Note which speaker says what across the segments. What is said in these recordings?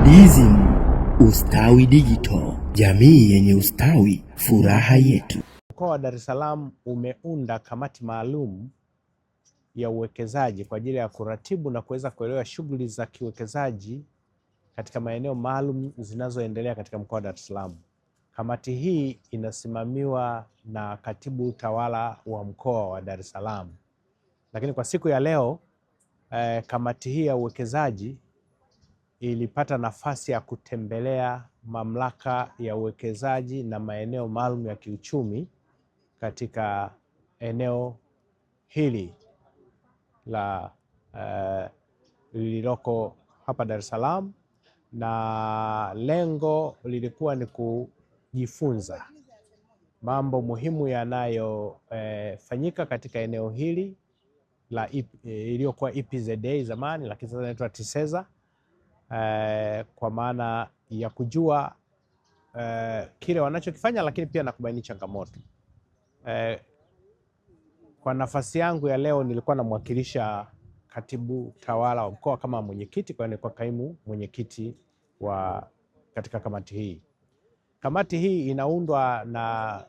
Speaker 1: DSM Ustawi Digital, jamii yenye ustawi, furaha yetu.
Speaker 2: Mkoa wa Dar es Salaam umeunda kamati maalum ya uwekezaji kwa ajili ya kuratibu na kuweza kuelewa shughuli za kiuwekezaji katika maeneo maalum zinazoendelea katika mkoa wa Dar es Salaam. Kamati hii inasimamiwa na katibu tawala wa mkoa wa Dar es Salaam. Lakini kwa siku ya leo kamati hii ya uwekezaji ilipata nafasi ya kutembelea mamlaka ya uwekezaji na maeneo maalum ya kiuchumi katika eneo hili la lililoko hapa Dar es Salaam, na lengo lilikuwa ni kujifunza mambo muhimu yanayofanyika katika eneo hili la iliyokuwa EPZA zamani, lakini sasa inaitwa TISEZA, kwa maana ya kujua kile wanachokifanya, lakini pia na kubaini changamoto. Kwa nafasi yangu ya leo nilikuwa namwakilisha katibu tawala wa mkoa kama mwenyekiti, kwa hiyo nilikuwa kaimu mwenyekiti katika kamati hii. Kamati hii inaundwa na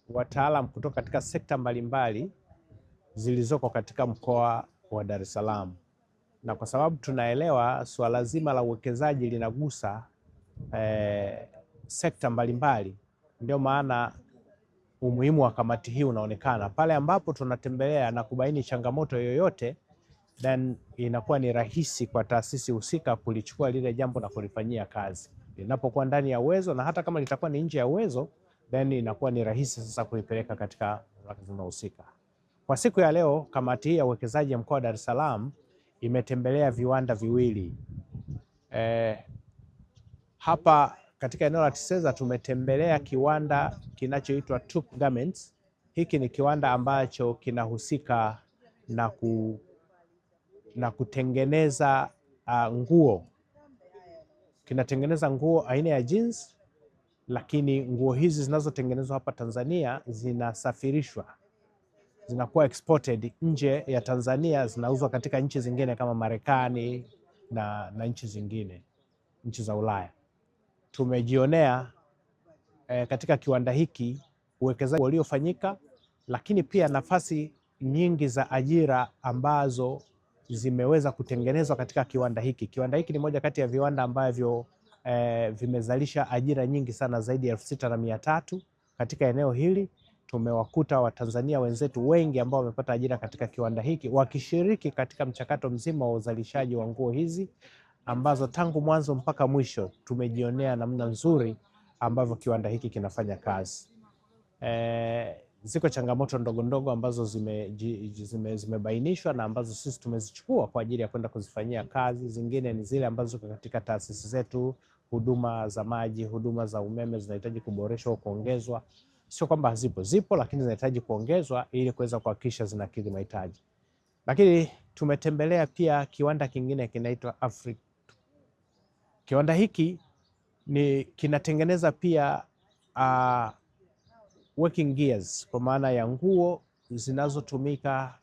Speaker 2: wataalamu kutoka katika sekta mbalimbali zilizoko katika mkoa wa Dar es Salaam, na kwa sababu tunaelewa suala zima la uwekezaji linagusa sekta mbalimbali, ndio maana umuhimu wa kamati hii unaonekana. Pale ambapo tunatembelea na kubaini changamoto yoyote, then inakuwa ni rahisi kwa taasisi husika kulichukua lile jambo na kulifanyia kazi. Linapokuwa ndani ya uwezo, na hata kama litakuwa ni nje ya uwezo, then inakuwa ni rahisi sasa kulipeleka katika husika. Kwa siku ya leo, kamati hii ya uwekezaji ya mkoa wa Dar es Salaam imetembelea viwanda viwili. Hapa katika eneo la TISEZA tumetembelea kiwanda kinachoitwa Tup Garments. Hiki ni kiwanda ambacho kinahusika na kutengeneza nguo. Kinatengeneza nguo aina ya jeans, lakini nguo hizi zinazotengenezwa hapa Tanzania zinasafirishwa, zinakuwa exported nje ya Tanzania, zinauzwa katika nchi zingine kama Marekani na nchi zingine, nchi za Ulaya. Tumejionea katika kiwanda hiki uwekezaji uliofanyika, lakini pia nafasi nyingi za ajira ambazo zimeweza kutengenezwa katika kiwanda hiki. Kiwanda hiki ni moja kati ya viwanda ambavyo vimezalisha ajira nyingi sana, zaidi ya 6,300 katika eneo hili. Tumewakuta Watanzania wenzetu wengi ambao wamepata ajira katika kiwanda hiki, wakishiriki katika mchakato mzima wa uzalishaji wa nguo hizi, ambazo tangu mwanzo mpaka mwisho tumejionea namna nzuri ambavyo kiwanda hiki kinafanya kazi. Ziko changamoto ndogo ndogo ambazo zimebainishwa na ambazo sisi tumezichukua kwa ajili ya kwenda kuzifanyia kazi. Zingine ni zile ambazo katika taasisi zetu, huduma za maji, huduma za umeme zinahitaji kuboreshwa au kuongezwa. Sio kwamba zipo, lakini zinahitaji kuongezwa ili kuweza kuhakikisha zinakidhi mahitaji. Lakini tumetembelea pia kiwanda kingine kinaitwa Africa. Kiwanda hiki kinatengeneza pia working gears, kwa maana ya nguo zinazotumika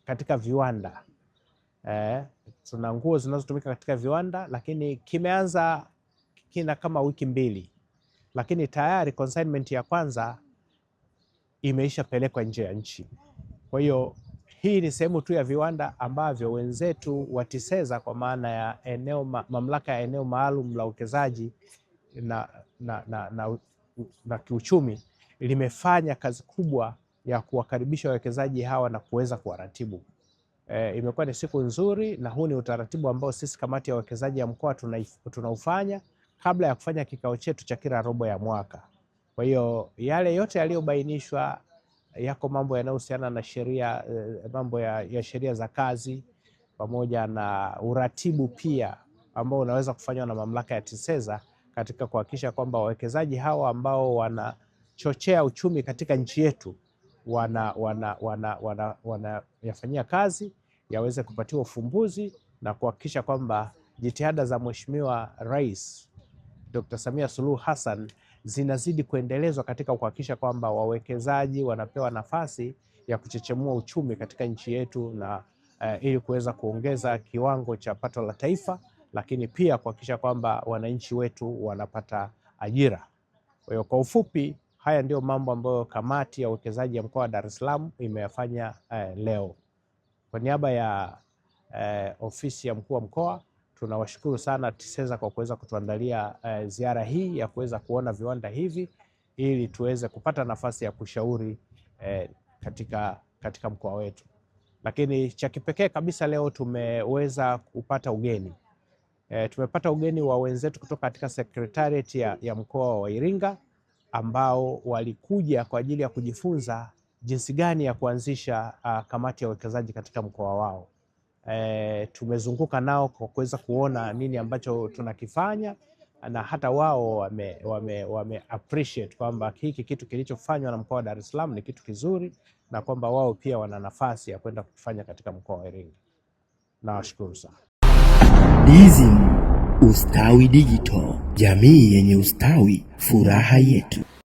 Speaker 2: katika viwanda. Tuna nguo zinazotumika katika viwanda, lakini kina kama wiki 2, lakini tayari consignment ya kwanza imeisha pelekwa nje ya nchi. Kwa hiyo hii ni sehemu tu ya viwanda ambavyo wenzetu wa TISEZA, kwa maana ya mamlaka ya eneo maalum la uwekezaji na kiuchumi, limefanya kazi kubwa ya kuwakaribisha wawekezaji hawa na kuweza kuwaratibu. Imekuwa ni siku nzuri, na huu ni utaratibu ambao sisi kamati ya uwekezaji ya mkoa tunaufanya kabla ya kufanya kikao chetu cha kila robo ya mwaka. Kwa hiyo yale yote yaliyobainishwa, yako mambo yanayohusiana na sheria, mambo ya sheria za kazi, pamoja na uratibu pia ambao unaweza kufanywa na mamlaka ya TISEZA katika kuhakikisha kwamba wawekezaji hawa ambao wanachochea uchumi katika nchi yetu wanayafanyia kazi, yaweze kupatiwa ufumbuzi, na kuhakikisha kwamba jitihada za Mheshimiwa Rais Dr. Samia Suluhu Hassan zinazidi kuendelezwa katika kuhakikisha kwamba wawekezaji wanapewa nafasi ya kuchechemua uchumi katika nchi yetu, na ili kuweza kuongeza kiwango cha pato la taifa, lakini pia kuhakikisha kwamba wananchi wetu wanapata ajira. Kwa hiyo kwa ufupi, haya ndio mambo ambayo kamati ya uwekezaji ya mkoa wa Dar es Salaam imeyafanya leo. Kwa niaba ya ofisi ya mkuu wa mkoa, tunawashukuru sana TISEZA kwa kuweza kutuandalia ziara hii ya kuweza kuona viwanda hivi ili tuweze kupata nafasi ya kushauri katika mkoa wetu. Lakini cha kipekee kabisa leo tumeweza kupata ugeni. Tumepata ugeni wa wenzetu kutoka katika Secretariat ya mkoa wa Iringa ambao walikuja kwa ajili ya kujifunza jinsi gani ya kuanzisha kamati ya uwekezaji katika mkoa wao. Tumezunguka nao kwa kuweza kuona nini ambacho tunakifanya, na hata wao wame appreciate kwamba hiki kitu kilichofanywa na mkoa wa Dar es Salaam ni kitu kizuri, na kwamba wao pia wana nafasi ya kwenda kufanya katika mkoa wa Iringa. Nawashukuru sana.
Speaker 1: DSM Ustawi Digital, jamii yenye ustawi, furaha yetu.